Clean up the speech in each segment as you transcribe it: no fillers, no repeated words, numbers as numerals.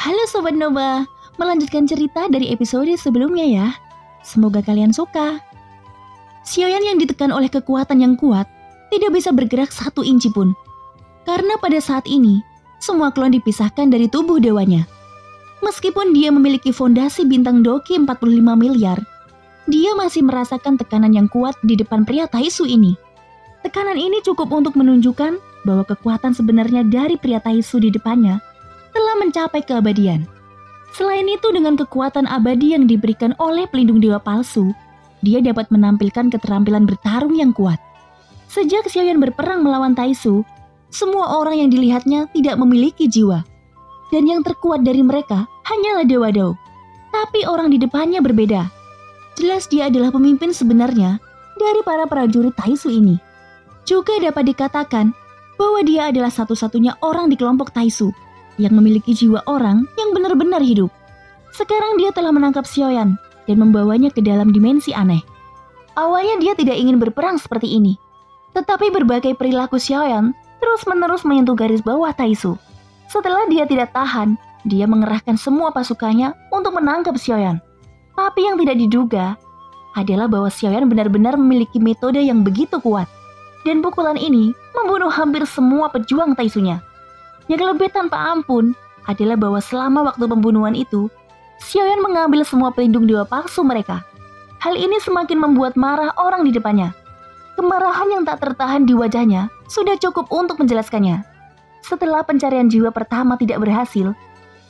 Halo Sobat Nova, melanjutkan cerita dari episode sebelumnya ya. Semoga kalian suka. Xiaoyan yang ditekan oleh kekuatan yang kuat tidak bisa bergerak 1 inci pun. Karena pada saat ini, semua klon dipisahkan dari tubuh dewanya. Meskipun dia memiliki fondasi bintang Doqi 45 miliar, dia masih merasakan tekanan yang kuat di depan pria Taisu ini. Tekanan ini cukup untuk menunjukkan bahwa kekuatan sebenarnya dari pria Taisu di depannya telah mencapai keabadian. Selain itu, dengan kekuatan abadi yang diberikan oleh pelindung dewa palsu, dia dapat menampilkan keterampilan bertarung yang kuat. Sejak Xiaoyan berperang melawan Taisu, semua orang yang dilihatnya tidak memiliki jiwa. Dan yang terkuat dari mereka hanyalah Dewa Dao. Tapi orang di depannya berbeda. Jelas dia adalah pemimpin sebenarnya dari para prajurit Taisu ini. Juga dapat dikatakan bahwa dia adalah satu-satunya orang di kelompok Taisu yang memiliki jiwa orang yang benar-benar hidup. Sekarang dia telah menangkap Xiaoyan dan membawanya ke dalam dimensi aneh. Awalnya dia tidak ingin berperang seperti ini. Tetapi berbagai perilaku Xiaoyan terus-menerus menyentuh garis bawah Taisu. Setelah dia tidak tahan, dia mengerahkan semua pasukannya untuk menangkap Xiaoyan. Tapi yang tidak diduga adalah bahwa Xiaoyan benar-benar memiliki metode yang begitu kuat. Dan pukulan ini membunuh hampir semua pejuang Taisunya. Yang lebih tanpa ampun adalah bahwa selama waktu pembunuhan itu, Xiaoyan mengambil semua pelindung dewa palsu mereka. Hal ini semakin membuat marah orang di depannya. Kemarahan yang tak tertahan di wajahnya sudah cukup untuk menjelaskannya. Setelah pencarian jiwa pertama tidak berhasil,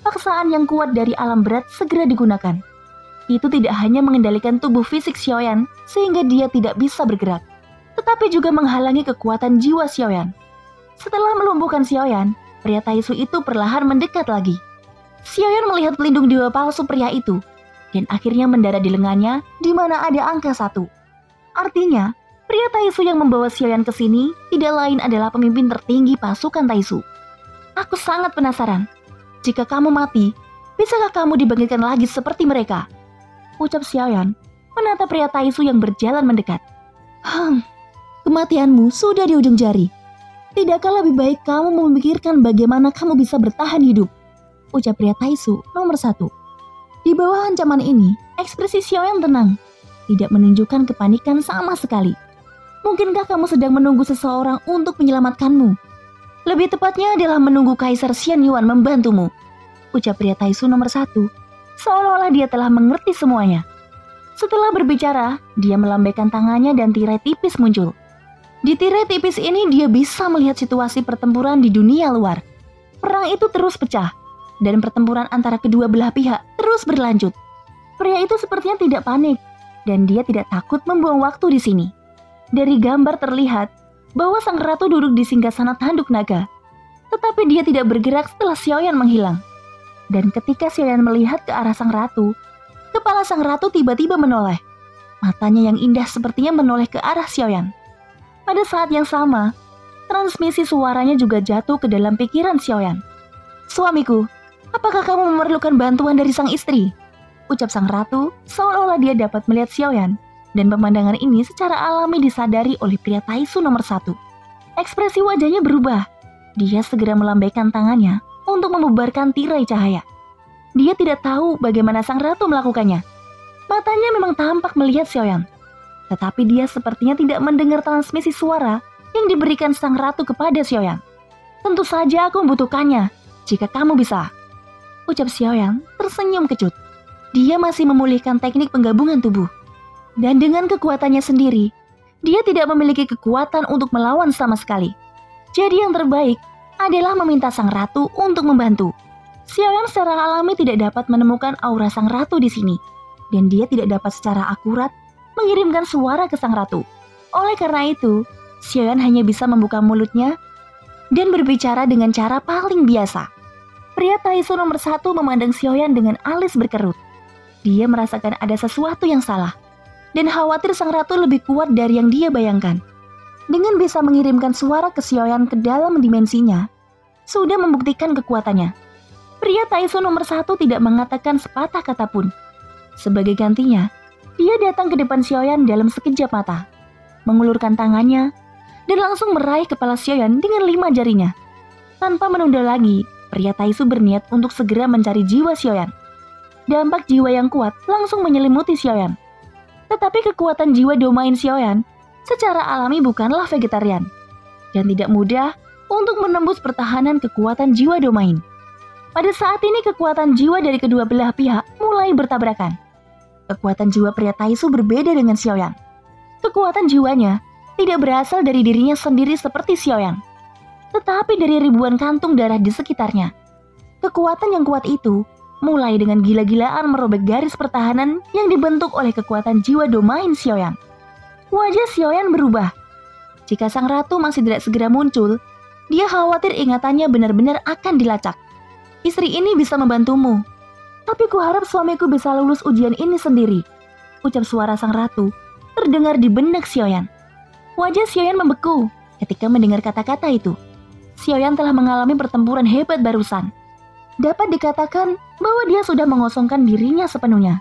paksaan yang kuat dari alam berat segera digunakan. Itu tidak hanya mengendalikan tubuh fisik Xiaoyan sehingga dia tidak bisa bergerak, tetapi juga menghalangi kekuatan jiwa Xiaoyan. Setelah melumpuhkan Xiaoyan, pria Taisu itu perlahan mendekat lagi. Xiaoyan melihat pelindung dewa palsu pria itu, dan akhirnya mendarat di lengannya di mana ada angka 1. Artinya, pria Taisu yang membawa Xiaoyan ke sini tidak lain adalah pemimpin tertinggi pasukan Taisu. Aku sangat penasaran. Jika kamu mati, bisakah kamu dibangkitkan lagi seperti mereka? Ucap Xiaoyan menatap pria Taisu yang berjalan mendekat. Kematianmu sudah di ujung jari. Tidakkah lebih baik kamu memikirkan bagaimana kamu bisa bertahan hidup? Ucap pria Taisu nomor 1. Di bawah ancaman ini, ekspresi Xiaoyan tenang, tidak menunjukkan kepanikan sama sekali. Mungkinkah kamu sedang menunggu seseorang untuk menyelamatkanmu? Lebih tepatnya adalah menunggu Kaisar Xian Yuan membantumu. Ucap pria Taisu nomor 1, seolah-olah dia telah mengerti semuanya. Setelah berbicara, dia melambaikan tangannya dan tirai tipis muncul. Di tirai tipis ini dia bisa melihat situasi pertempuran di dunia luar. Perang itu terus pecah, dan pertempuran antara kedua belah pihak terus berlanjut. Pria itu sepertinya tidak panik, dan dia tidak takut membuang waktu di sini. Dari gambar terlihat bahwa sang ratu duduk di singgasana tanduk naga, tetapi dia tidak bergerak setelah Xiaoyan menghilang. Dan ketika Xiaoyan melihat ke arah sang ratu, kepala sang ratu tiba-tiba menoleh. Matanya yang indah sepertinya menoleh ke arah Xiaoyan. Pada saat yang sama, transmisi suaranya juga jatuh ke dalam pikiran Xiaoyan. Suamiku, apakah kamu memerlukan bantuan dari sang istri? Ucap sang ratu, seolah-olah dia dapat melihat Xiaoyan. Dan pemandangan ini secara alami disadari oleh pria Taisu nomor 1. Ekspresi wajahnya berubah. Dia segera melambaikan tangannya untuk membubarkan tirai cahaya. Dia tidak tahu bagaimana sang ratu melakukannya. Matanya memang tampak melihat Xiaoyan. Tetapi dia sepertinya tidak mendengar transmisi suara yang diberikan sang ratu kepada Xiaoyan. Tentu saja aku membutuhkannya, jika kamu bisa. Ucap Xiaoyan tersenyum kecut. Dia masih memulihkan teknik penggabungan tubuh. Dan dengan kekuatannya sendiri, dia tidak memiliki kekuatan untuk melawan sama sekali. Jadi yang terbaik adalah meminta sang ratu untuk membantu. Xiaoyan secara alami tidak dapat menemukan aura sang ratu di sini. Dan dia tidak dapat secara akurat mengirimkan suara ke sang ratu. Oleh karena itu, Xiaoyan hanya bisa membuka mulutnya dan berbicara dengan cara paling biasa. Pria Taisu nomor 1 memandang Xiaoyan dengan alis berkerut. Dia merasakan ada sesuatu yang salah dan khawatir sang ratu lebih kuat dari yang dia bayangkan. Dengan bisa mengirimkan suara ke Xiaoyan ke dalam dimensinya, sudah membuktikan kekuatannya. Pria Taisu nomor 1 tidak mengatakan sepatah kata pun. Sebagai gantinya, dia datang ke depan Xiaoyan dalam sekejap mata, mengulurkan tangannya, dan langsung meraih kepala Xiaoyan dengan 5 jarinya. Tanpa menunda lagi, Pria Taisu berniat untuk segera mencari jiwa Xiaoyan. Dampak jiwa yang kuat langsung menyelimuti Xiaoyan. Tetapi kekuatan jiwa domain Xiaoyan secara alami bukanlah vegetarian dan tidak mudah untuk menembus pertahanan kekuatan jiwa domain. Pada saat ini kekuatan jiwa dari kedua belah pihak mulai bertabrakan. Kekuatan jiwa pria Taisu berbeda dengan Xiaoyan. Kekuatan jiwanya tidak berasal dari dirinya sendiri seperti Xiaoyan, tetapi dari ribuan kantung darah di sekitarnya. Kekuatan yang kuat itu mulai dengan gila-gilaan merobek garis pertahanan yang dibentuk oleh kekuatan jiwa domain Xiaoyan. Wajah Xiaoyan berubah. Jika sang ratu masih tidak segera muncul, dia khawatir ingatannya benar-benar akan dilacak. Istri ini bisa membantumu, tapi kuharap suamiku bisa lulus ujian ini sendiri, ucap suara sang ratu terdengar di benak Xiaoyan. Wajah Xiaoyan membeku ketika mendengar kata-kata itu. Xiaoyan telah mengalami pertempuran hebat barusan. Dapat dikatakan bahwa dia sudah mengosongkan dirinya sepenuhnya.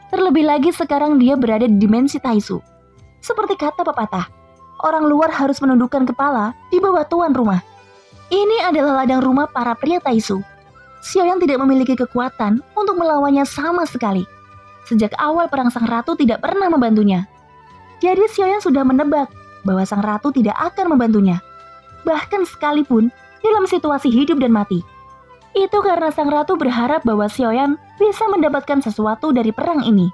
Terlebih lagi sekarang dia berada di dimensi Taisu. Seperti kata pepatah, orang luar harus menundukkan kepala di bawah tuan rumah. Ini adalah ladang rumah para pria Taisu. Xiaoyan tidak memiliki kekuatan untuk melawannya sama sekali. Sejak awal perang sang ratu tidak pernah membantunya. Jadi Xiaoyan sudah menebak bahwa sang ratu tidak akan membantunya. Bahkan sekalipun dalam situasi hidup dan mati. Itu karena sang ratu berharap bahwa Xiaoyan bisa mendapatkan sesuatu dari perang ini.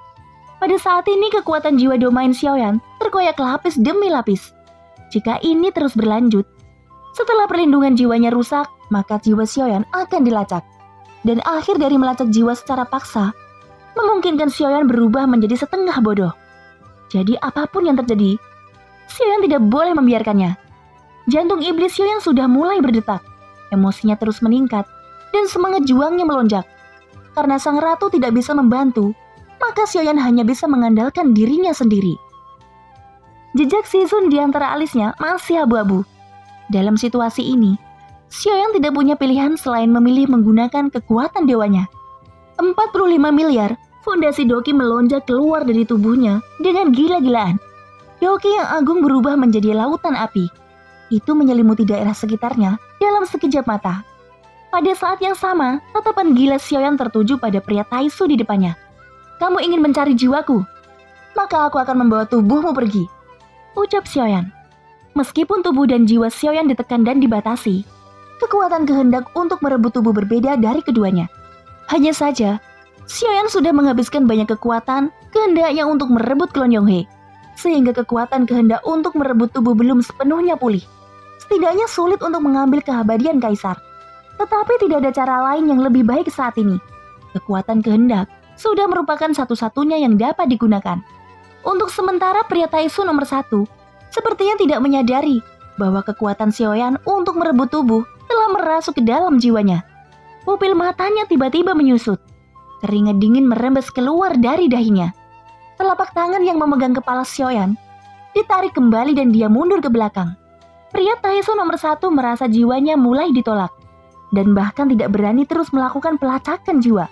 Pada saat ini kekuatan jiwa domain Xiaoyan terkoyak lapis demi lapis. Jika ini terus berlanjut, setelah perlindungan jiwanya rusak, maka jiwa Xiaoyan akan dilacak. Dan akhir dari melacak jiwa secara paksa, memungkinkan Xiaoyan berubah menjadi setengah bodoh. Jadi apapun yang terjadi, Xiaoyan tidak boleh membiarkannya. Jantung iblis Xiaoyan sudah mulai berdetak, emosinya terus meningkat, dan semangat juangnya melonjak. Karena sang ratu tidak bisa membantu, maka Xiaoyan hanya bisa mengandalkan dirinya sendiri. Jejak Shizun di antara alisnya masih abu-abu. Dalam situasi ini, Xiaoyan tidak punya pilihan selain memilih menggunakan kekuatan dewanya. 45 miliar, fondasi Doqi melonjak keluar dari tubuhnya dengan gila-gilaan. Doqi yang agung berubah menjadi lautan api. Itu menyelimuti daerah sekitarnya dalam sekejap mata. Pada saat yang sama, tatapan gila Xiaoyan tertuju pada pria Taisu di depannya. Kamu ingin mencari jiwaku? Maka aku akan membawa tubuhmu pergi, ucap Xiaoyan. Meskipun tubuh dan jiwa Xiaoyan ditekan dan dibatasi, kekuatan kehendak untuk merebut tubuh berbeda dari keduanya. Hanya saja, Xiaoyan sudah menghabiskan banyak kekuatan kehendaknya untuk merebut klon Yonghe, sehingga kekuatan kehendak untuk merebut tubuh belum sepenuhnya pulih. Setidaknya sulit untuk mengambil keabadian kaisar. Tetapi tidak ada cara lain yang lebih baik saat ini. Kekuatan kehendak sudah merupakan satu-satunya yang dapat digunakan. Untuk sementara pria Taisu nomor 1 sepertinya tidak menyadari bahwa kekuatan Xiaoyan untuk merebut tubuh telah merasuk ke dalam jiwanya. Pupil matanya tiba-tiba menyusut. Keringat dingin merembes keluar dari dahinya. Telapak tangan yang memegang kepala Xiaoyan ditarik kembali dan dia mundur ke belakang. Pria Taisu nomor 1 merasa jiwanya mulai ditolak dan bahkan tidak berani terus melakukan pelacakan jiwa.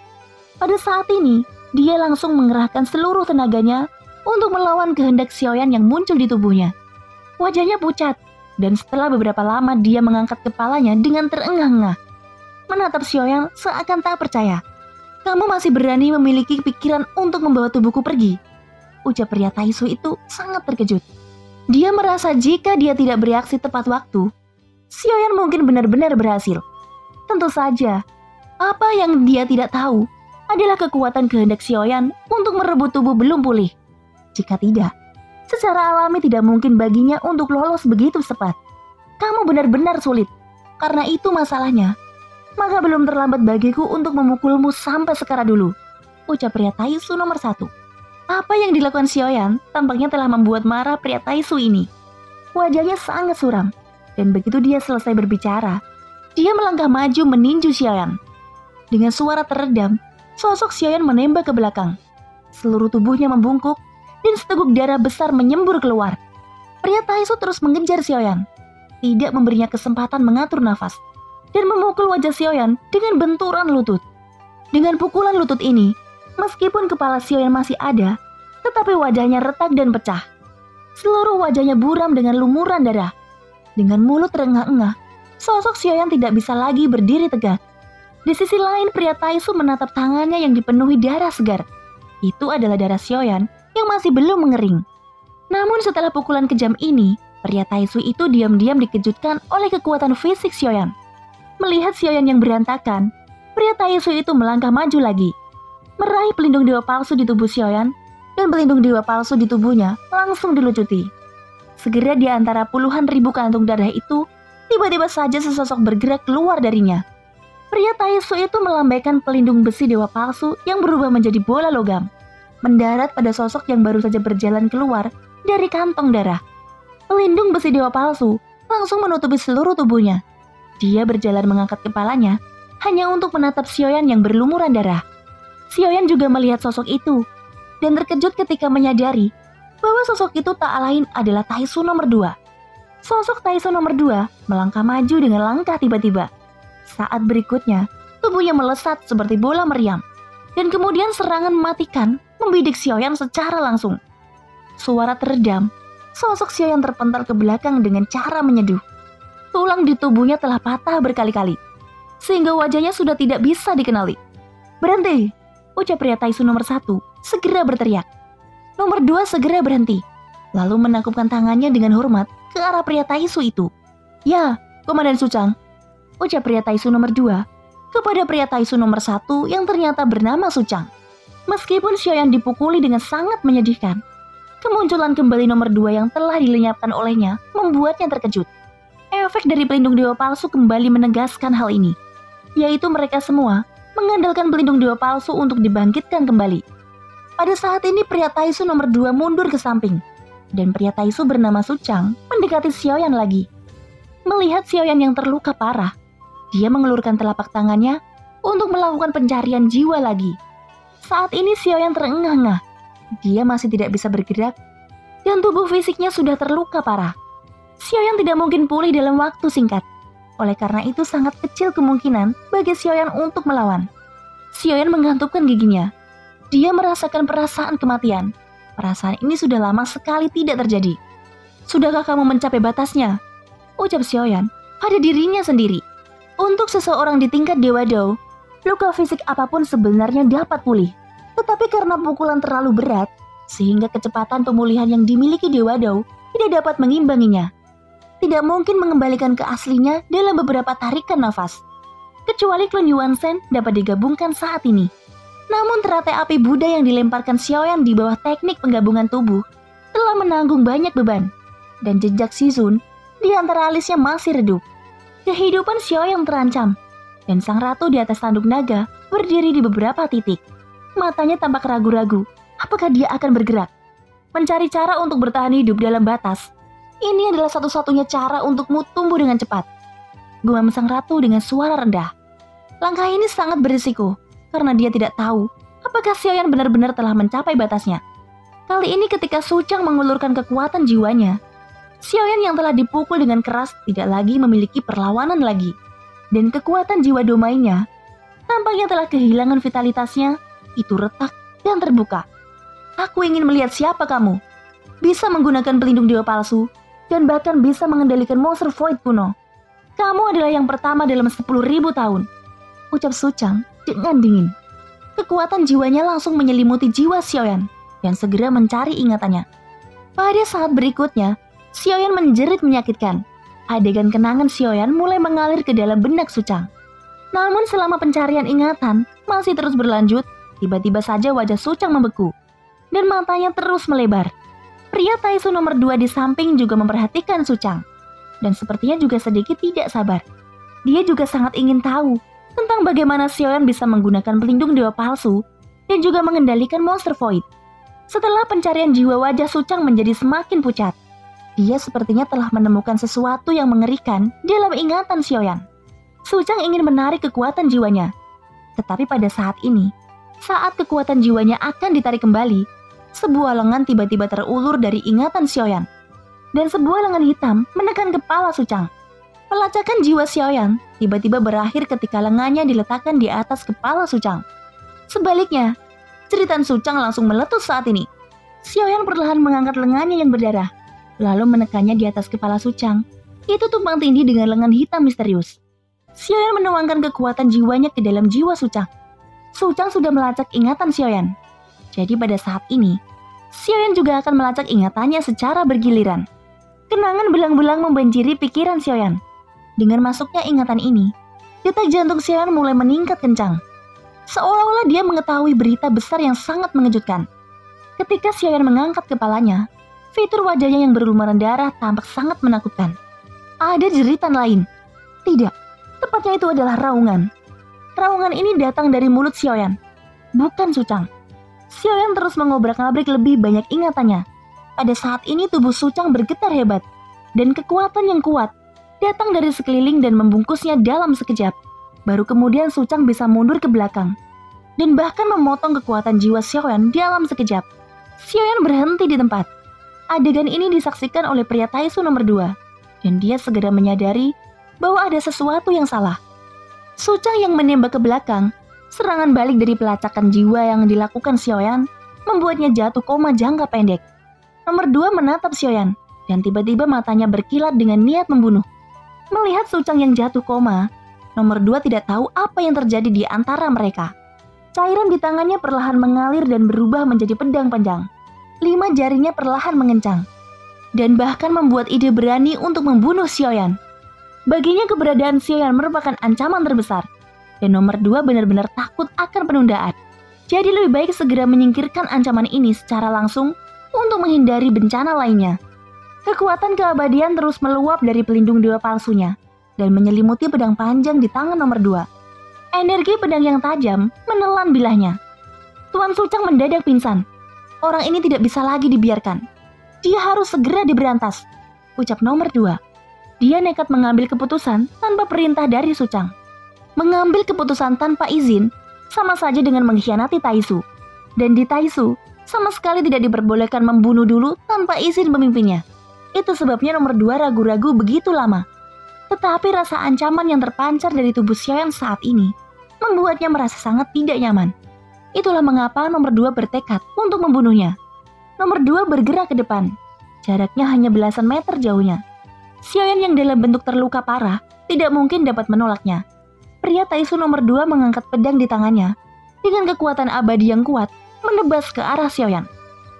Pada saat ini, dia langsung mengerahkan seluruh tenaganya untuk melawan kehendak Xiaoyan yang muncul di tubuhnya. Wajahnya pucat, dan setelah beberapa lama dia mengangkat kepalanya dengan terengah-engah. Menatap Xiaoyan seakan tak percaya. Kamu masih berani memiliki pikiran untuk membawa tubuhku pergi? Ucap pria Taisu itu sangat terkejut. Dia merasa jika dia tidak bereaksi tepat waktu, Xiaoyan mungkin benar-benar berhasil. Tentu saja, apa yang dia tidak tahu adalah kekuatan kehendak Xiaoyan untuk merebut tubuh belum pulih. Jika tidak, secara alami tidak mungkin baginya untuk lolos begitu cepat. Kamu benar-benar sulit. Karena itu masalahnya. Maka belum terlambat bagiku untuk memukulmu sampai sekarang dulu, ucap pria Taisu nomor 1. Apa yang dilakukan Xiaoyan tampaknya telah membuat marah pria Taisu ini. Wajahnya sangat suram, dan begitu dia selesai berbicara, dia melangkah maju meninju Xiaoyan. Dengan suara teredam, sosok Xiaoyan menembak ke belakang. Seluruh tubuhnya membungkuk, dan seteguk darah besar menyembur keluar. Pria Taisu terus mengejar Xiaoyan, tidak memberinya kesempatan mengatur nafas, dan memukul wajah Xiaoyan dengan benturan lutut. Dengan pukulan lutut ini, meskipun kepala Xiaoyan masih ada, tetapi wajahnya retak dan pecah. Seluruh wajahnya buram dengan lumuran darah. Dengan mulut terengah-engah, sosok Xiaoyan tidak bisa lagi berdiri tegak. Di sisi lain, pria Taisu menatap tangannya yang dipenuhi darah segar. Itu adalah darah Xiaoyan yang masih belum mengering. Namun setelah pukulan kejam ini, pria Taisu itu diam-diam dikejutkan oleh kekuatan fisik Xiaoyan. Melihat Xiaoyan yang berantakan, pria Taisu itu melangkah maju lagi, meraih pelindung dewa palsu di tubuh Xiaoyan, dan pelindung dewa palsu di tubuhnya langsung dilucuti. Segera di antara puluhan ribu kantung darah itu, tiba-tiba saja sesosok bergerak keluar darinya. Pria Taisu itu melambaikan pelindung besi dewa palsu yang berubah menjadi bola logam, mendarat pada sosok yang baru saja berjalan keluar dari kantong darah. Pelindung besi dewa palsu langsung menutupi seluruh tubuhnya. Dia berjalan mengangkat kepalanya hanya untuk menatap Xiaoyan yang berlumuran darah. Xiaoyan juga melihat sosok itu dan terkejut ketika menyadari bahwa sosok itu tak lain adalah Taisu nomor 2. Sosok Taisu nomor 2 melangkah maju dengan langkah tiba-tiba. Saat berikutnya, tubuhnya melesat seperti bola meriam, dan kemudian serangan mematikan membidik Xiaoyan secara langsung. Suara teredam, sosok Xiaoyan terpental ke belakang dengan cara menyeduh. Tulang di tubuhnya telah patah berkali-kali, sehingga wajahnya sudah tidak bisa dikenali. "Berhenti!" ucap pria Taisu nomor 1, segera berteriak. Nomor 2 segera berhenti, lalu menakupkan tangannya dengan hormat ke arah pria Taisu itu. "Ya, Komandan Suchang," ucap pria Taisu nomor 2 kepada pria Taisu nomor 1 yang ternyata bernama Suchang. Meskipun Xiaoyan dipukuli dengan sangat menyedihkan, kemunculan kembali nomor 2 yang telah dilenyapkan olehnya membuatnya terkejut. Efek dari pelindung dewa palsu kembali menegaskan hal ini, yaitu mereka semua mengandalkan pelindung dewa palsu untuk dibangkitkan kembali. Pada saat ini pria Taisu nomor 2 mundur ke samping, dan pria Taisu bernama Suchang mendekati Xiaoyan lagi. Melihat Xiaoyan yang terluka parah, dia mengelurkan telapak tangannya untuk melakukan pencarian jiwa lagi. Saat ini Xiaoyan terengah-engah. Dia masih tidak bisa bergerak, dan tubuh fisiknya sudah terluka parah. Xiaoyan tidak mungkin pulih dalam waktu singkat. Oleh karena itu sangat kecil kemungkinan bagi Xiaoyan untuk melawan. Xiaoyan menggantungkan giginya. Dia merasakan perasaan kematian. Perasaan ini sudah lama sekali tidak terjadi. "Sudahkah kamu mencapai batasnya?" ucap Xiaoyan pada dirinya sendiri. Untuk seseorang di tingkat Dewa Dao, luka fisik apapun sebenarnya dapat pulih. Tetapi karena pukulan terlalu berat, sehingga kecepatan pemulihan yang dimiliki Dewa Dao tidak dapat mengimbanginya. Tidak mungkin mengembalikan ke aslinya dalam beberapa tarikan nafas. Kecuali Klon Yuan Shen dapat digabungkan saat ini. Namun teratai api Buddha yang dilemparkan Xiaoyan di bawah teknik penggabungan tubuh telah menanggung banyak beban, dan jejak Shizun di antara alisnya masih redup. Kehidupan Xiaoyan terancam, dan sang ratu di atas tanduk naga berdiri di beberapa titik. Matanya tampak ragu-ragu, apakah dia akan bergerak? Mencari cara untuk bertahan hidup dalam batas. Ini adalah satu-satunya cara untukmu tumbuh dengan cepat, gumam sang ratu dengan suara rendah. Langkah ini sangat berisiko, karena dia tidak tahu apakah Xiaoyan benar-benar telah mencapai batasnya. Kali ini ketika Suchang mengulurkan kekuatan jiwanya, Xiaoyan yang telah dipukul dengan keras tidak lagi memiliki perlawanan lagi. Dan kekuatan jiwa domainya tampaknya telah kehilangan vitalitasnya, itu retak dan terbuka. "Aku ingin melihat siapa kamu. Bisa menggunakan pelindung dewa palsu, dan bahkan bisa mengendalikan monster void kuno. Kamu adalah yang pertama dalam 10.000 tahun," ucap Suchang dengan dingin. Kekuatan jiwanya langsung menyelimuti jiwa Xiaoyan dan segera mencari ingatannya. Pada saat berikutnya, Xiaoyan menjerit menyakitkan. Adegan kenangan Xiaoyan mulai mengalir ke dalam benak Suchang. Namun selama pencarian ingatan masih terus berlanjut, tiba-tiba saja wajah Suchang membeku dan matanya terus melebar. Pria Taisu nomor 2 di samping juga memperhatikan Suchang dan sepertinya juga sedikit tidak sabar. Dia juga sangat ingin tahu tentang bagaimana Xiaoyan bisa menggunakan pelindung dewa palsu dan juga mengendalikan monster void. Setelah pencarian jiwa, wajah Suchang menjadi semakin pucat. Dia sepertinya telah menemukan sesuatu yang mengerikan dalam ingatan Xiaoyan. Suchang ingin menarik kekuatan jiwanya. Tetapi pada saat ini, saat kekuatan jiwanya akan ditarik kembali, sebuah lengan tiba-tiba terulur dari ingatan Xiaoyan. Dan sebuah lengan hitam menekan kepala Suchang. Pelacakan jiwa Xiaoyan tiba-tiba berakhir ketika lengannya diletakkan di atas kepala Suchang. Sebaliknya, jeritan Suchang langsung meletus saat ini. Xiaoyan perlahan mengangkat lengannya yang berdarah, lalu menekannya di atas kepala Suchang. Itu tumpang tindih dengan lengan hitam misterius. Xiaoyan menuangkan kekuatan jiwanya ke dalam jiwa Suchang. Suchang sudah melacak ingatan Xiaoyan. Jadi pada saat ini, Xiaoyan juga akan melacak ingatannya secara bergiliran. Kenangan belang-belang membanjiri pikiran Xiaoyan. Dengan masuknya ingatan ini, detak jantung Xiaoyan mulai meningkat kencang. Seolah-olah dia mengetahui berita besar yang sangat mengejutkan. Ketika Xiaoyan mengangkat kepalanya, fitur wajahnya yang berlumuran darah tampak sangat menakutkan. Ada jeritan lain. Tidak, tepatnya itu adalah raungan. Raungan ini datang dari mulut Xiaoyan, bukan Suchang. Xiaoyan terus mengobrak-abrik lebih banyak ingatannya. Pada saat ini tubuh Suchang bergetar hebat, dan kekuatan yang kuat datang dari sekeliling dan membungkusnya dalam sekejap. Baru kemudian Suchang bisa mundur ke belakang, dan bahkan memotong kekuatan jiwa Xiaoyan dalam sekejap. Xiaoyan berhenti di tempat. Adegan ini disaksikan oleh pria Taisu nomor 2, dan dia segera menyadari bahwa ada sesuatu yang salah. Suchang yang menembak ke belakang, serangan balik dari pelacakan jiwa yang dilakukan Xiaoyan membuatnya jatuh koma jangka pendek. Nomor 2 menatap Xiaoyan, dan tiba-tiba matanya berkilat dengan niat membunuh. Melihat Suchang yang jatuh koma, nomor 2 tidak tahu apa yang terjadi di antara mereka. Cairan di tangannya perlahan mengalir dan berubah menjadi pedang panjang. 5 jarinya perlahan mengencang, dan bahkan membuat ide berani untuk membunuh Xiaoyan. Baginya keberadaan Xiaoyan merupakan ancaman terbesar, dan nomor 2 benar-benar takut akan penundaan. Jadi lebih baik segera menyingkirkan ancaman ini secara langsung untuk menghindari bencana lainnya. Kekuatan keabadian terus meluap dari pelindung dewa palsunya, dan menyelimuti pedang panjang di tangan nomor 2. Energi pedang yang tajam menelan bilahnya. Tuan Suchang mendadak pingsan. Orang ini tidak bisa lagi dibiarkan. Dia harus segera diberantas, ucap nomor 2. Dia nekat mengambil keputusan tanpa perintah dari Suchang. Mengambil keputusan tanpa izin sama saja dengan mengkhianati Taisu. Dan di Taisu, sama sekali tidak diperbolehkan membunuh dulu tanpa izin pemimpinnya. Itu sebabnya nomor 2 ragu-ragu begitu lama. Tetapi rasa ancaman yang terpancar dari tubuh Xiaoyan saat ini membuatnya merasa sangat tidak nyaman. Itulah mengapa nomor 2 bertekad untuk membunuhnya. Nomor 2 bergerak ke depan. Jaraknya hanya belasan meter jauhnya. Xiaoyan yang dalam bentuk terluka parah tidak mungkin dapat menolaknya. Pria Taisu nomor 2 mengangkat pedang di tangannya. Dengan kekuatan abadi yang kuat, menebas ke arah Xiaoyan.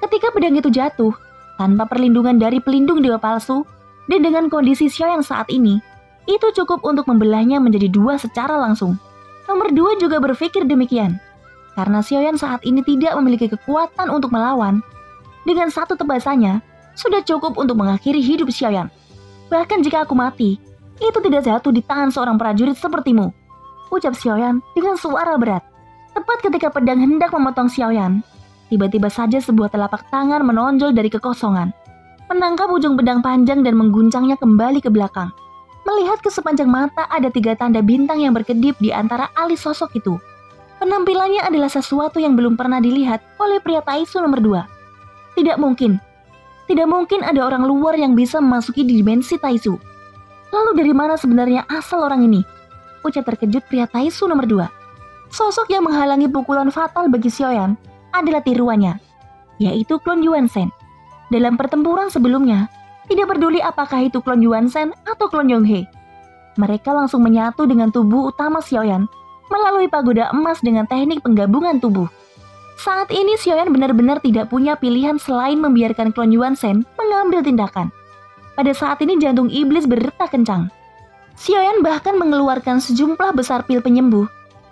Ketika pedang itu jatuh, tanpa perlindungan dari pelindung dewa palsu, dan dengan kondisi Xiaoyan saat ini, itu cukup untuk membelahnya menjadi 2 secara langsung. Nomor 2 juga berpikir demikian. Karena Xiaoyan saat ini tidak memiliki kekuatan untuk melawan, dengan satu tebasannya, sudah cukup untuk mengakhiri hidup Xiaoyan. Bahkan jika aku mati, itu tidak jatuh di tangan seorang prajurit sepertimu, ucap Xiaoyan dengan suara berat. Tepat ketika pedang hendak memotong Xiaoyan, tiba-tiba saja sebuah telapak tangan menonjol dari kekosongan, menangkap ujung pedang panjang dan mengguncangnya kembali ke belakang. Melihat ke sepanjang mata ada 3 tanda bintang yang berkedip di antara alis sosok itu. Penampilannya adalah sesuatu yang belum pernah dilihat oleh pria Taisu nomor 2. Tidak mungkin ada orang luar yang bisa memasuki dimensi Taisu. Lalu dari mana sebenarnya asal orang ini? Ucap terkejut pria Taisu nomor 2. Sosok yang menghalangi pukulan fatal bagi Xiaoyan adalah tiruannya, yaitu klon Yuanzhen. Dalam pertempuran sebelumnya, tidak peduli apakah itu klon Yuanzhen atau klon Yonghe, mereka langsung menyatu dengan tubuh utama Xiaoyan melalui pagoda emas dengan teknik penggabungan tubuh. Saat ini Xiaoyan benar-benar tidak punya pilihan selain membiarkan klon Yuanzhen mengambil tindakan. Pada saat ini jantung iblis berdetak kencang. Xiaoyan bahkan mengeluarkan sejumlah besar pil penyembuh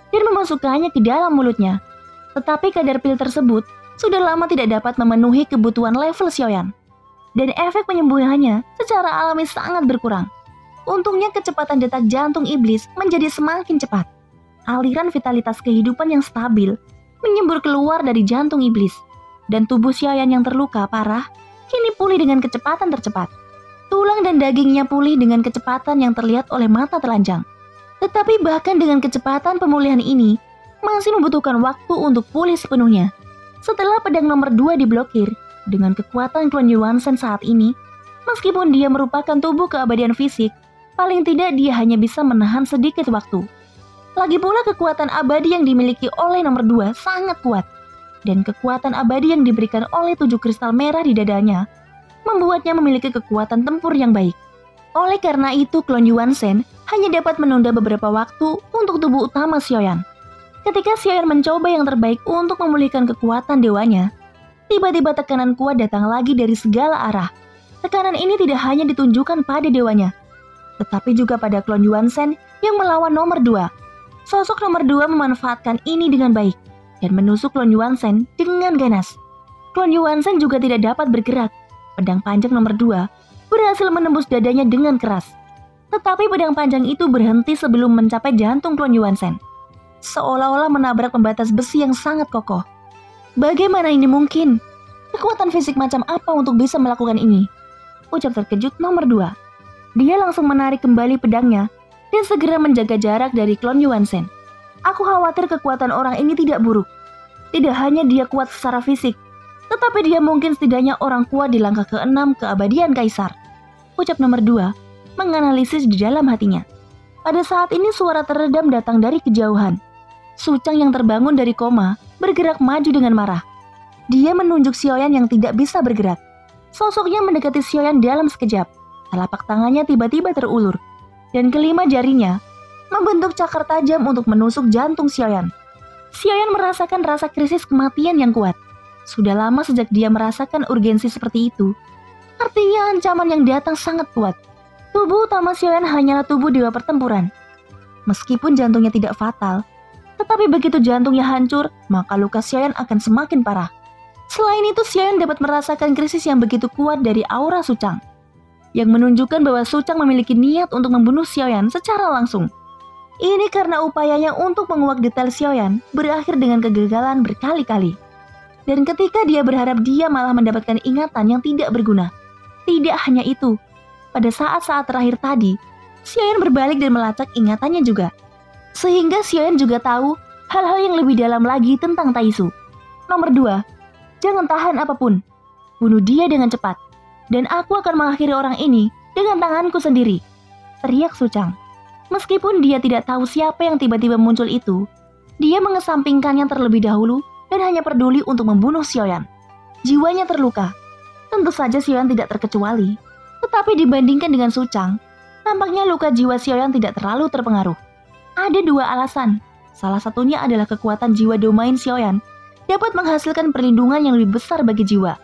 dan memasukkannya ke dalam mulutnya. Tetapi kadar pil tersebut sudah lama tidak dapat memenuhi kebutuhan level Xiaoyan. Dan efek penyembuhannya secara alami sangat berkurang. Untungnya kecepatan detak jantung iblis menjadi semakin cepat. Aliran vitalitas kehidupan yang stabil menyembur keluar dari jantung iblis. Dan tubuh Xiaoyan yang terluka parah kini pulih dengan kecepatan tercepat. Tulang dan dagingnya pulih dengan kecepatan yang terlihat oleh mata telanjang. Tetapi bahkan dengan kecepatan pemulihan ini masih membutuhkan waktu untuk pulih sepenuhnya. Setelah pedang nomor 2 diblokir, dengan kekuatan klon Yuanzhen saat ini, meskipun dia merupakan tubuh keabadian fisik, paling tidak dia hanya bisa menahan sedikit waktu. Lagi pula kekuatan abadi yang dimiliki oleh nomor 2 sangat kuat, dan kekuatan abadi yang diberikan oleh 7 kristal merah di dadanya membuatnya memiliki kekuatan tempur yang baik. Oleh karena itu klon Yuanzhen hanya dapat menunda beberapa waktu untuk tubuh utama Xiaoyan. Ketika Xiaoyan mencoba yang terbaik untuk memulihkan kekuatan dewanya, tiba-tiba tekanan kuat datang lagi dari segala arah. Tekanan ini tidak hanya ditunjukkan pada dewanya, tetapi juga pada klon Yuanzhen yang melawan nomor 2. Sosok nomor 2 memanfaatkan ini dengan baik dan menusuk klon Yuanzhen dengan ganas. Klon Yuanzhen juga tidak dapat bergerak. Pedang panjang nomor 2 berhasil menembus dadanya dengan keras. Tetapi pedang panjang itu berhenti sebelum mencapai jantung klon Yuanzhen, seolah-olah menabrak pembatas besi yang sangat kokoh. Bagaimana ini mungkin? Kekuatan fisik macam apa untuk bisa melakukan ini? Ucap terkejut nomor 2. Dia langsung menarik kembali pedangnya dan segera menjaga jarak dari klon Yuanzhen. Aku khawatir kekuatan orang ini tidak buruk. Tidak hanya dia kuat secara fisik, tetapi dia mungkin setidaknya orang kuat di langkah ke-6 keabadian Kaisar. Ucap nomor 2 menganalisis di dalam hatinya. Pada saat ini suara teredam datang dari kejauhan. Su Chang yang terbangun dari koma bergerak maju dengan marah. Dia menunjuk Xiaoyan yang tidak bisa bergerak. Sosoknya mendekati Xiaoyan dalam sekejap. Telapak tangannya tiba-tiba terulur, dan kelima jarinya membentuk cakar tajam untuk menusuk jantung Xiaoyan. Xiaoyan merasakan rasa krisis kematian yang kuat. Sudah lama sejak dia merasakan urgensi seperti itu. Artinya ancaman yang datang sangat kuat. Tubuh utama Xiaoyan hanyalah tubuh dewa pertempuran. Meskipun jantungnya tidak fatal, tetapi begitu jantungnya hancur, maka luka Xiaoyan akan semakin parah. Selain itu, Xiaoyan dapat merasakan krisis yang begitu kuat dari aura Su Chang, yang menunjukkan bahwa Su Chang memiliki niat untuk membunuh Xiaoyan secara langsung. Ini karena upayanya untuk menguak detail Xiaoyan berakhir dengan kegagalan berkali-kali. Dan ketika dia berharap dia malah mendapatkan ingatan yang tidak berguna. Tidak hanya itu, pada saat-saat terakhir tadi, Xiaoyan berbalik dan melacak ingatannya juga. Sehingga Xiaoyan juga tahu hal-hal yang lebih dalam lagi tentang Taisu. Nomor 2, jangan tahan apapun. Bunuh dia dengan cepat. Dan aku akan mengakhiri orang ini dengan tanganku sendiri, teriak Su Chang. Meskipun dia tidak tahu siapa yang tiba-tiba muncul itu, dia mengesampingkannya terlebih dahulu dan hanya peduli untuk membunuh Xiaoyan. Jiwanya terluka. Tentu saja Xiaoyan tidak terkecuali. Tetapi dibandingkan dengan Su Chang, nampaknya luka jiwa Xiaoyan tidak terlalu terpengaruh. Ada dua alasan. Salah satunya adalah kekuatan jiwa domain Xiaoyan dapat menghasilkan perlindungan yang lebih besar bagi jiwa.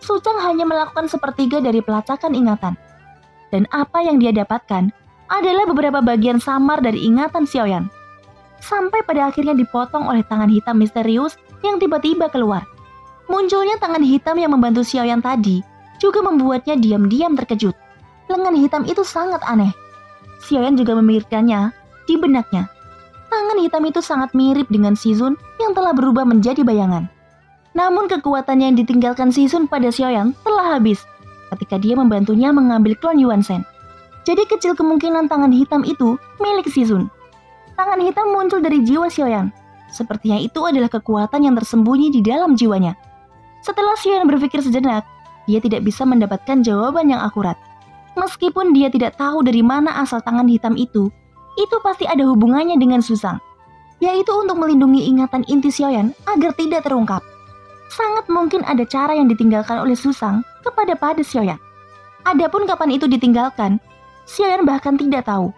Su Chang hanya melakukan sepertiga dari pelacakan ingatan. Dan apa yang dia dapatkan adalah beberapa bagian samar dari ingatan Xiaoyan. Sampai pada akhirnya dipotong oleh tangan hitam misterius yang tiba-tiba keluar. Munculnya tangan hitam yang membantu Xiaoyan tadi juga membuatnya diam-diam terkejut. Lengan hitam itu sangat aneh. Xiaoyan juga memikirkannya di benaknya. Tangan hitam itu sangat mirip dengan Shizun yang telah berubah menjadi bayangan. Namun kekuatan yang ditinggalkan Shizun pada Xiaoyan telah habis ketika dia membantunya mengambil klon Yuanzhen. Jadi kecil kemungkinan tangan hitam itu milik Shizun. Tangan hitam muncul dari jiwa Xiaoyan. Sepertinya itu adalah kekuatan yang tersembunyi di dalam jiwanya. Setelah Xiaoyan berpikir sejenak, dia tidak bisa mendapatkan jawaban yang akurat. Meskipun dia tidak tahu dari mana asal tangan hitam itu pasti ada hubungannya dengan Su Chang, yaitu untuk melindungi ingatan inti Xiaoyan agar tidak terungkap. Sangat mungkin ada cara yang ditinggalkan oleh Su Chang kepada Xiaoyan. Adapun kapan itu ditinggalkan, Xiaoyan bahkan tidak tahu.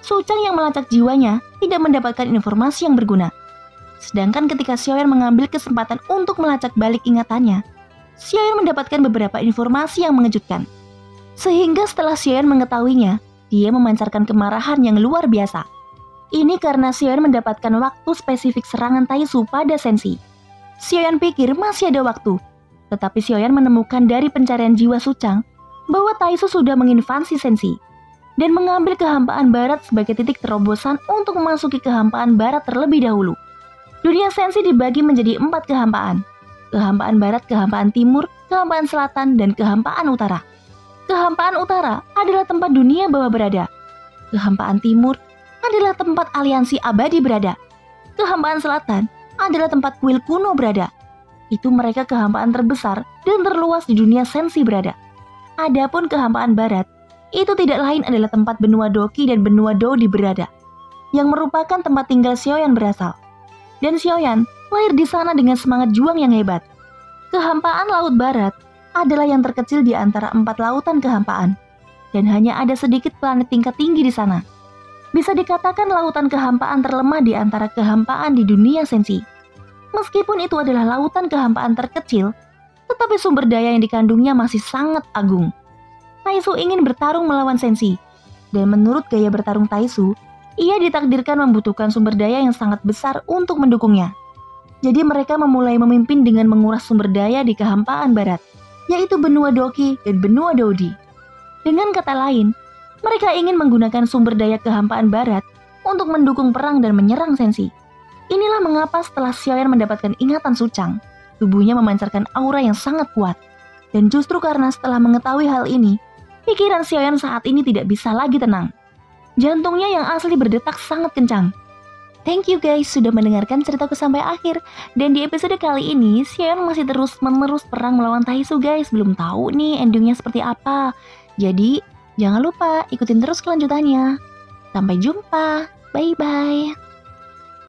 Su Chang yang melacak jiwanya tidak mendapatkan informasi yang berguna. Sedangkan ketika Xiaoyan mengambil kesempatan untuk melacak balik ingatannya, Xiaoyan mendapatkan beberapa informasi yang mengejutkan. Sehingga setelah Xiaoyan mengetahuinya, dia memancarkan kemarahan yang luar biasa. Ini karena Xiaoyan mendapatkan waktu spesifik serangan Taisu pada Senshi. Xiaoyan pikir masih ada waktu, tetapi Xiaoyan menemukan dari pencarian jiwa Su Chang bahwa Taisu sudah menginvasi Senshi dan mengambil kehampaan barat sebagai titik terobosan untuk memasuki kehampaan barat terlebih dahulu. Dunia Senshi dibagi menjadi 4 kehampaan. Kehampaan barat, kehampaan timur, kehampaan selatan, dan kehampaan utara. Kehampaan utara adalah tempat dunia bawah berada. Kehampaan timur adalah tempat aliansi abadi berada. Kehampaan selatan adalah tempat kuil kuno berada. Itu mereka kehampaan terbesar dan terluas di dunia Senshi berada. Adapun kehampaan barat, itu tidak lain adalah tempat benua Doki dan benua Dodi berada, yang merupakan tempat tinggal Xiaoyan berasal. Dan Xiaoyan lahir di sana dengan semangat juang yang hebat. Kehampaan Laut Barat adalah yang terkecil di antara 4 lautan kehampaan, dan hanya ada sedikit planet tingkat tinggi di sana. Bisa dikatakan lautan kehampaan terlemah di antara kehampaan di dunia Senshi. Meskipun itu adalah lautan kehampaan terkecil, tetapi sumber daya yang dikandungnya masih sangat agung. Taisu ingin bertarung melawan Senshi, dan menurut gaya bertarung Taisu, ia ditakdirkan membutuhkan sumber daya yang sangat besar untuk mendukungnya. Jadi mereka memulai memimpin dengan menguras sumber daya di kehampaan barat, yaitu benua Doki dan benua Dodi. Dengan kata lain, mereka ingin menggunakan sumber daya kehampaan barat untuk mendukung perang dan menyerang Senshi. Inilah mengapa setelah Xiaoyan mendapatkan ingatan Suchang, tubuhnya memancarkan aura yang sangat kuat. Dan justru karena setelah mengetahui hal ini, pikiran Xiaoyan saat ini tidak bisa lagi tenang. Jantungnya yang asli berdetak sangat kencang. Thank you guys sudah mendengarkan ceritaku sampai akhir. Dan di episode kali ini, Xiaoyan masih terus-menerus perang melawan Taisu guys. Belum tahu nih endingnya seperti apa. Jadi, jangan lupa ikutin terus kelanjutannya. Sampai jumpa. Bye-bye.